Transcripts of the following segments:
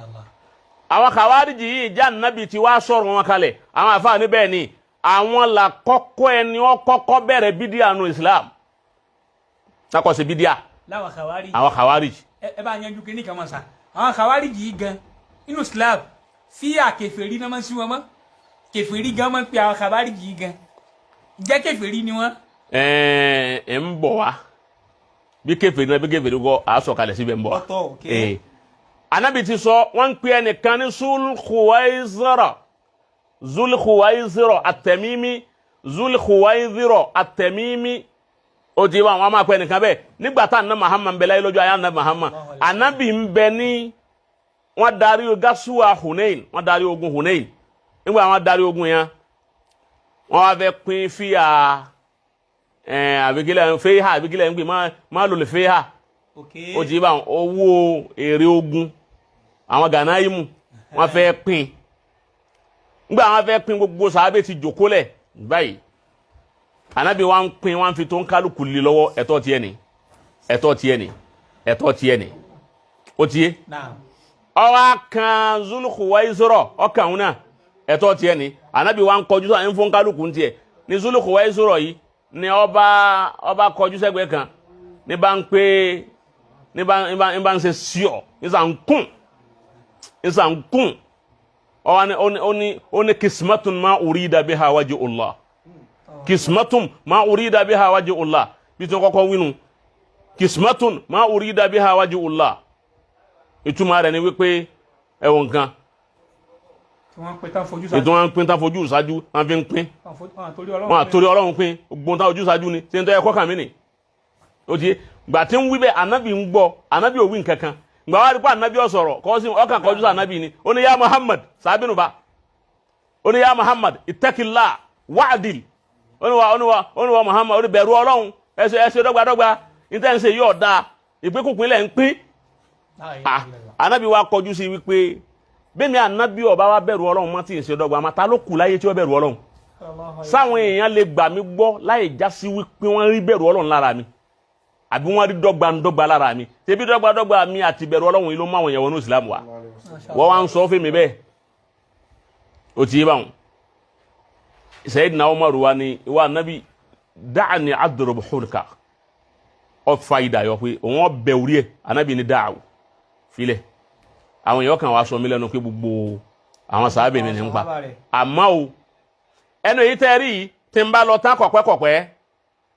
Allah. Àwọn khawariji yìí já nabi ti wá sọ̀rọ̀ wọn kalẹ̀ àwọn àfáà ní bẹ́ẹ̀ ni àwọn la kọ́kọ́ ẹni ó kọ́kọ́ bẹ̀rẹ̀ bídíà nu Islam takọ ṣe bídíà Láwọn khawariji. àwọn khawariji Ẹ bá yanjú kíní kan mọ́ sa. Àwọn khawariji yìí gan inú Islam fíyà kèfèrí náà máa ń sí wọn mọ́. Kèfèrí gan máa ń pe àwọn khawariji yìí gan. Jẹ́ kèfèrí ni wọ́n. ń bọ̀ wá bí kèfèrí náà bí kèfèrí kọ́ àásọ̀ kalẹ̀ síbẹ̀ ń bọ̀ wá. Ọ̀tọ̀ òkè. Anabi ti sọ wọ́n ń pe ẹnìkan ní Zulkhuwaizira at-Tamimi Zulkhuwaizira at-Tamimi ó ti wá wọn máa pe ẹnìkan bẹ́ẹ̀ nígbà tá àná Muhammad ń bẹ láyé lójú ayé àná Muhammad Anabi ń bẹ ní wọ́n darí gasuwa Hunain wọ́n darí ogun Hunain nígbà wọ́n darí ogun yẹn wọ́n wá fẹ́ pín fíà àbíkílẹ̀ fẹ́hà àbíkílẹ̀ ń pè má lò lè fẹ́hà ó ti bá owó èrè ogun àwọn gànáìmù wọ́n fẹ́ pín nígbà wọ́n fẹ́ pín gbogbo sàábé ti jòkólẹ̀ báyìí Ànábì wọ́n ń pín wọ́n fi tó ń kálukú lé lọ́wọ́ ẹ̀tọ́ tiẹ̀ ni ẹ̀tọ́ tiẹ̀ ni ẹ̀tọ́ tiẹ̀ ni ó tiẹ̀ ọwọ́ kan Zulkhuwaizira ọkàn òun náà ẹ̀tọ́ tiẹ̀ ni Ànábì wọ́n kọjú sọ àwọn fún kálukú ń tiẹ̀ ní Zulkhuwaizira yìí ni ọba kọjú sẹ́gbẹ̀ẹ́ kan ní bá ń pé ní bá ń ṣe síọ̀ ní sàn kún ó ní kismatun ma urida biha wajhu Allah kismatun ma urida biha wajhu Allah bí tí wọ́n kọ́kọ́ wínú kismatun ma urida biha wajhu Allah ìtumọ̀ rẹ̀ ni wípé ẹ̀wọ̀n kan ètò wọn pín tán fojú ìsájú wọn fi ń pín wọn àtòrí Ọlọ́run pín gbọ́n tán ojú ìsájú ni tí ń tọ́ ẹ̀kọ́ kàn mí nì ó ti gbà tí ń wí bẹ́ẹ̀ Ànábì ń gbọ́ Ànábì ò wí nǹkankan gbà wá rí pé Ànábì ó sọ̀rọ̀ kọ́ sí ọkàn kọjú sí Ànábì ni ó ní ya Muhammad sàbínú bá ó ní ya Muhammad ittaqillah wa'dil ó ní wa Muhammad ó ní bẹ̀rù Ọlọ́run ẹsẹ̀ dọ́gbadọ́gba níta ń ṣe yóò dáa ìpínkùpín lẹ̀ ń pín Ànábì wa kọjú sí wípé bẹ́ẹ̀ ni Ànábì ọba wa bẹ̀rù Ọlọ́run má ti ń ṣe dọ́gba má ta ló kù láyé tí ó bẹ̀rù Ọlọ́run sáwọn èèyàn lè gbà mí gbọ́ láì já sí wípé wọ́n rí bẹ̀rù Ọlọ́run lára mi àbí wọ́n rí dọ́gba lára mi tẹbí dọ́gba mi àti bẹ̀rù Ọlọ́run yìí ló máa wọ̀nyẹn wọnú Islam wa wọ́n wá ń sọ fún mi bẹ́ẹ̀ ó ti yé báwọn Sayyidina Umar wa ni ìwà Ànábì da'ani adrib hulka ọ fa ìdá yọ pé òun ọbẹ̀ orí ẹ̀ Ànábì ni dáàwù filẹ̀ àwọn èèyàn kan wá sọ mí lẹ́nu pé gbogbo àwọn sàábẹ̀ mi ní ń pa àmọ́ o ẹnu èyí tẹ́ rí tí ń bá lọ tán kọ̀pẹ́kọ̀pẹ́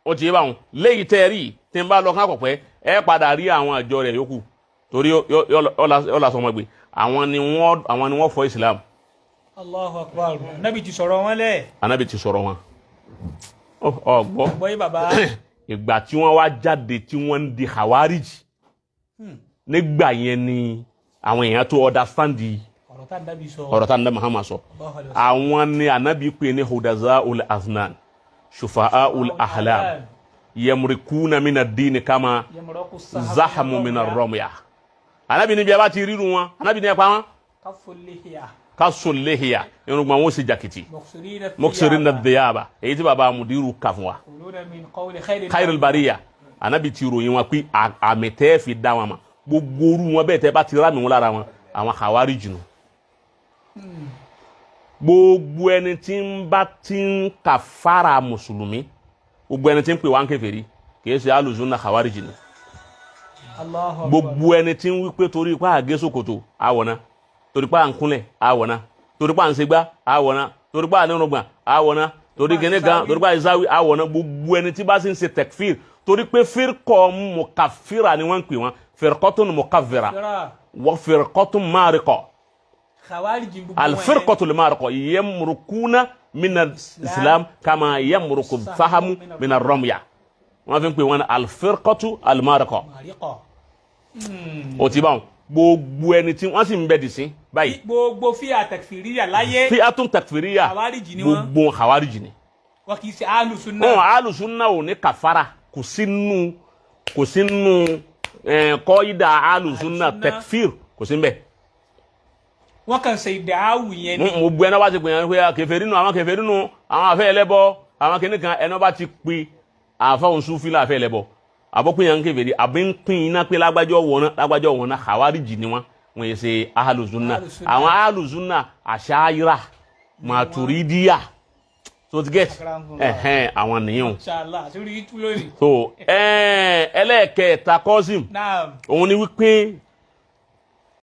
ó ti yé báwọn léyìí tẹ́ rí tí ń bá lọ tán kọ̀pẹ́ ẹ padà rí àwọn àjọ rẹ̀ yòókù torí ọ̀là sọmọgbé àwọn ni wọ́n fọ́ Islam. Allahu Akbar Ànábì ti sọ̀rọ̀ wọn lẹ̀. Ànábì ti sọ̀rọ̀ wọn. ọgbọ́ yìí bàbá. ìgbà tí wọ́n wá jáde tí wọ́n ń di Khawariji nígbà yẹn ni àwọn èèyàn tó understand ọ̀rọ̀ tá Ànábì Muhammad sọ àwọn ni Ànábì pè ní hudazaul aznan shufa'aul ahlam yamrikuna min ad-din kama zahamu min ar-ramya Ànábì ní bí a bá ti ríru wọn Ànábì ní ẹ̀pá wọn kasullihiya irùngbọ̀n wọn sì jàkìtì muksirina dhiyaba èyí tí bàbá mudiru kà fún wa khairul bariya Ànábì ti ròyìn wọn pé àmì tẹ́ fi dá wọn ma gbogbo orú wọn bẹ́ẹ̀ tẹ́ bá ti rámi wọn lára wọn àwọn Khawarij nù gbogbo ẹni tí ń bá ti ń kàfàrà mùsùlùmí gbogbo ẹni tí ń pè wá ń kèfèrí kìí ṣe Ahlu Sunna Khawarij nù gbogbo ẹni tí ń wípé torí pa àgé sókòtò àwọ̀nà torí pa àǹkúnlẹ̀ àwọ̀nà torí pa àǹsegbá àwọ̀nà torí pa ànírùngbọ̀n àwọ̀nà torí kìíní gan torí pa ìsáwí àwọ̀nà gbogbo ẹni tí bá sì ń ṣe tekfir torí pé fírkọ̀ mùkàfírà ni wọ́n ń pè wọ́n firqatun mukaffira wa firqatun mariqa الفرقة المارقة يمرقون من الإسلام كما يمرق الفهم من الرمية ما في نقول وانا الفرقة المارقة أتبعون gbogbo ẹni tí wọ́n sì ń bẹ dì sí báyìí. gbogbo fíà takfiriya láyé. fíà tún takfiriya gbogbo Khawarij ni. wọ́n kì í ṣe Ahlu Sunna. Ahlu Sunna ò ní kàfàrà kò sínú kọ́ídà Ahlu Sunna takfir kò sí ń bẹ. wọ́n kàn ṣe ìdáhùn yẹn ni. mo gbé ẹni wá ti pè yẹn pé kèfèrí nù àwọn kèfèrí nù àwọn àfẹ́ ẹlẹ́bọ àwọn kìnnì kan ẹni wá ti pè àfẹ́ òun Sufi la àfẹ́ ẹlẹ́bọ àbọ̀pín yẹn kèfèrí àbí ń pín iná pé lágbájọ́ wọ̀nà Khawarij ni wọ́n wọ́n yẹ ṣe Ahlu Sunna àwọn Ahlu Sunna Ash'ira Maturidiyya so to get àwọn nìyẹn inshallah sórí tú lónìí so ẹlẹ́ẹ̀kẹta Qasim òun ni wípé